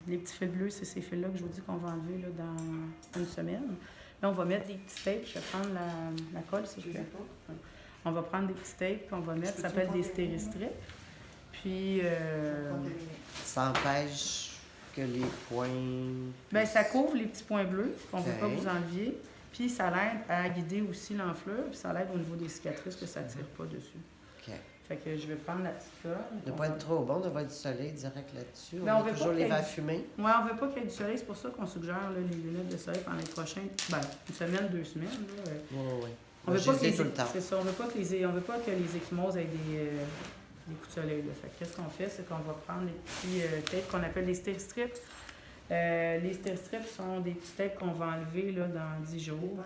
Les petits fils bleus, c'est ces fils-là que je vous dis qu'on va enlever là, dans une semaine. Là, on va mettre des petits tapes. Je vais prendre la colle, si je peux. On va prendre des petits tapes, puis on va mettre, ça s'appelle des stéristrips. Puis... Ça empêche que les points... Bien, ça couvre les petits points bleus, qu'on ne veut pas vous enlever. Puis ça l'aide à guider aussi l'enflure, puis ça l'aide au niveau des cicatrices que ça ne tire pas dessus. OK. Fait que je vais prendre la petite colle. Ne pas être trop bon d'avoir du soleil direct là-dessus. Ben, on veut toujours les verres fumés. Oui, on ne veut pas qu'il y ait du soleil. C'est pour ça qu'on suggère là, les lunettes de soleil pendant les prochaines... Ben, une semaine, 2 semaines. Oui. On veut pas que tout le temps. C'est ça. On veut pas que les échymoses aient des coups de soleil. Là. Fait que qu'est-ce qu'on fait? C'est qu'on va prendre les petits tapes qu'on appelle les stéristrips. Les stéristrips sont des petits tapes qu'on va enlever là, dans 10 jours.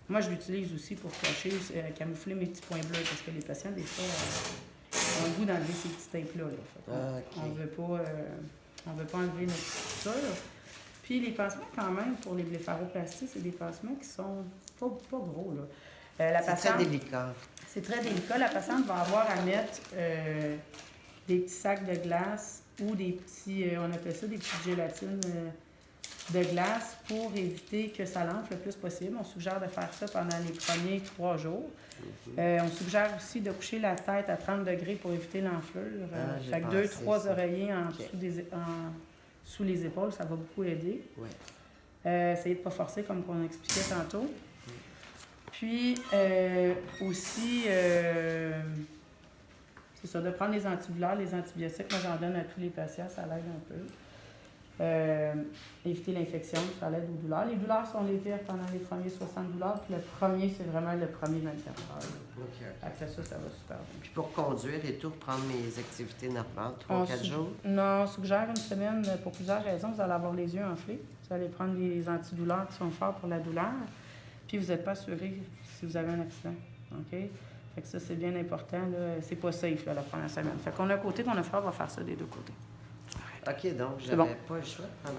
Moi, je l'utilise aussi pour cacher, camoufler mes petits points bleus parce que les patients, des fois, ont le goût d'enlever ces petits tapes-là. Là. On ne veut pas enlever notre structure. Puis les pansements, quand même, pour les blépharoplasties, c'est des pansements qui sont pas gros. Là. C'est très délicat. C'est très délicat. La patiente va avoir à mettre des petits sacs de glace ou des petits, on appelle ça des petites gélatines de glace pour éviter que ça l'enfle le plus possible. On suggère de faire ça pendant les premiers 3 jours. On suggère aussi de coucher la tête à 30 degrés pour éviter l'enflure. Fait que 2-3 oreillers sous les épaules, ça va beaucoup aider. Oui. Essayez de ne pas forcer comme on expliquait tantôt. Puis aussi, c'est ça, de prendre les antidouleurs, les antibiotiques. Moi, j'en donne à tous les patients, ça l'aide un peu. Éviter l'infection, ça l'aide aux douleurs. Les douleurs sont légères pendant les premiers 60 douleurs, puis le premier, c'est vraiment le premier 24 heures. OK. Après ça va super bien. Puis pour conduire et tout, reprendre mes activités normales, 3-4 jours? Non, on suggère une semaine pour plusieurs raisons. Vous allez avoir les yeux enflés. Vous allez prendre les antidouleurs qui sont forts pour la douleur. Puis vous n'êtes pas assuré si vous avez un accident. OK? Fait que ça, c'est bien important. Là. C'est pas safe là, la première semaine. Fait qu'on a un côté, ton frère va faire ça des deux côtés. OK, donc, j'avais pas le choix de prendre